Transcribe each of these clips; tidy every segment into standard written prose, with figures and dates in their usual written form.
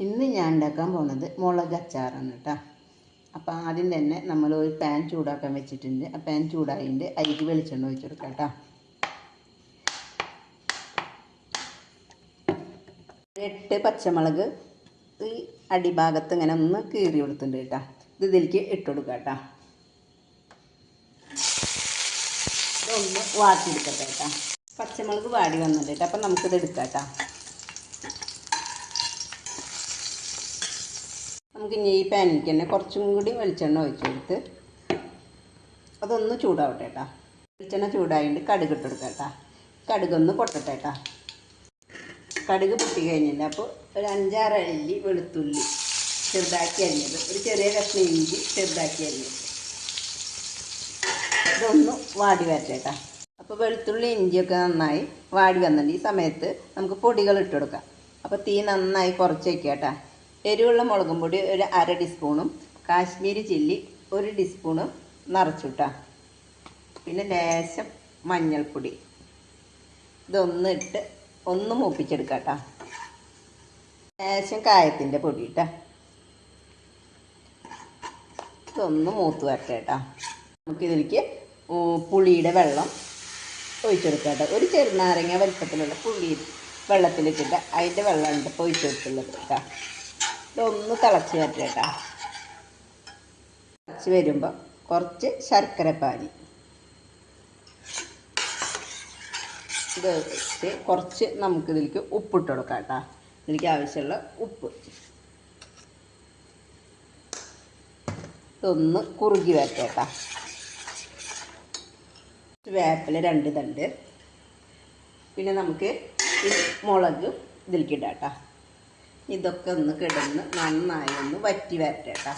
ഇന്ന് ഞാൻ ഉണ്ടാക്കാൻ പോകുന്നത് മുളക് അച്ചാറാണ് കേട്ടോ. അപ്പോൾ ആദ്യം തന്നെ നമ്മൾ ഒരു പാൻ ചൂടാക്കാൻ വെച്ചിട്ടുണ്ട്. ആ പാൻ ചൂടായതിൻ്റെ അതിലേക്ക് വെളിച്ചെണ്ണ ഒഴിച്ച് കൊടുക്കാം കേട്ടോ. 8 പച്ചമുളക് ഈ അടിഭാഗത്ത് ഇങ്ങനെ ഒന്ന് കീറി കൊടുത്തിട്ടുണ്ട് കേട്ടോ. ഇത് ഇതിലേക്ക് ഇട്ട് കൊടുക്കാം കേട്ടോ. ഇതൊന്ന് വാട്ടിയെടുക്കട്ടെ കേട്ടോ. പച്ചമുളക് വാടി വന്നിട്ട് കേട്ടോ. അപ്പം നമുക്കിത് എടുക്കാം കേട്ടോ. നമുക്ക് ഇനി ഈ പാനിലേക്ക് തന്നെ കുറച്ചും കൂടി വെളിച്ചെണ്ണ ഒഴിച്ച് കൊടുത്ത് അതൊന്ന് ചൂടാവട്ടെ കേട്ടോ. വെളിച്ചെണ്ണ ചൂടായിട്ട് കടുക് ഇട്ട് കൊടുക്കാം കേട്ടോ. കടുകൊന്ന് പൊട്ടട്ടെ കേട്ടോ. കടുക് പൊട്ടി കഴിഞ്ഞില്ല. അപ്പോൾ ഒരു 5-6 അല്ലി വെളുത്തുള്ളി ചെറുതാക്കി അരിഞ്ഞത്, ഒരു ചെറിയ കഷ്ണം ഇഞ്ചി ചെറുതാക്കി അരിഞ്ഞത്, ഇതൊന്ന് വാടി വരട്ടെ കേട്ടോ. അപ്പോൾ വെളുത്തുള്ളി ഇഞ്ചിയൊക്കെ നന്നായി വാടി വന്നിട്ട് ഈ സമയത്ത് നമുക്ക് പൊടികൾ ഇട്ട് കൊടുക്കാം. അപ്പോൾ തീ നന്നായി കുറച്ച് വയ്ക്കുക കേട്ടോ. എരിവുള്ള മുളകും പൊടി ഒരു 1/2 ടീസ്പൂണും കാശ്മീരി ചില്ലി 1 ടീസ്പൂണും നിറച്ചുട്ടാ. പിന്നെ ലേശം മഞ്ഞൾപ്പൊടി ഇതൊന്ന് ഇട്ട് ഒന്ന് മൂപ്പിച്ചെടുക്കാം കേട്ടോ. ലേശം കായത്തിൻ്റെ പൊടി ഇട്ടാ. ഇതൊന്ന് മൂത്ത് വരട്ടെ കേട്ടോ. നമുക്കിതിലേക്ക് പുളിയുടെ വെള്ളം ഒഴിച്ചെടുക്കാം കേട്ടോ. ഒരു ചെറുനാരങ്ങ വലിപ്പത്തിലുള്ള പുളി വെള്ളത്തിലിട്ടിട്ട് അതിൻ്റെ വെള്ളമാണ് ഇപ്പോൾ ഒഴിച്ചു കൊടുത്തുള്ളത് കേട്ടോ. ഇതൊന്ന് തിളച്ച് വരട്ടെ കേട്ടോ. തിളച്ച് വരുമ്പോൾ കുറച്ച് ശർക്കരപ്പാനി ഇത് വെച്ച് കുറച്ച് നമുക്കിതിലേക്ക് ഉപ്പിട്ട് കൊടുക്കാം കേട്ടോ. ഇതിലേക്ക് ആവശ്യമുള്ള ഉപ്പ് ഇതൊന്ന് കുറുകി വരട്ടെ കേട്ടോ. വേപ്പില 2 തണ്ട്. പിന്നെ നമുക്ക് ഈ മുളക് ഇതിലേക്ക് ഇടാം കേട്ടോ. ഇതൊക്കെ ഒന്ന് കിടന്ന് നന്നായി ഒന്ന് വറ്റി വരട്ടെ കേട്ടോ.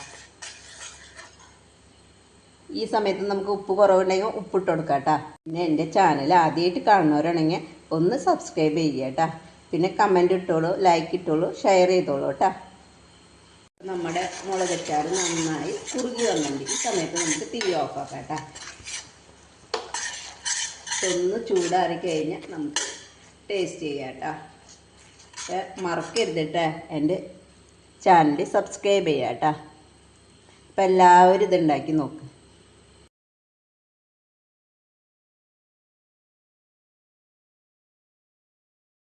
ഈ സമയത്ത് നമുക്ക് ഉപ്പ് കുറവുണ്ടെങ്കിൽ ഉപ്പിട്ട് കൊടുക്കാം കേട്ടോ. പിന്നെ എൻ്റെ ചാനൽ ആദ്യമായിട്ട് കാണുന്നവരാണെങ്കിൽ ഒന്ന് സബ്സ്ക്രൈബ് ചെയ്യുക കേട്ടോ. പിന്നെ കമൻറ്റ് ഇട്ടോളൂ, ലൈക്ക് ഇട്ടോളൂ, ഷെയർ ചെയ്തോളൂ കേട്ടോ. നമ്മുടെ മുളകച്ചാറ് നന്നായി കുറുകി വന്നിട്ടുണ്ട്. ഈ സമയത്ത് നമുക്ക് തീ ഓഫാക്കാം കേട്ടോ. ഒന്ന് ചൂടാറി കഴിഞ്ഞാൽ നമുക്ക് ടേസ്റ്റ് ചെയ്യാം കേട്ടോ. മറക്കരുത് കേട്ടോ എൻ്റെ ചാനൽ സബ്സ്ക്രൈബ് ചെയ്യാം കേട്ടോ. അപ്പോൾ എല്ലാവരും ഇതുണ്ടാക്കി നോക്ക്.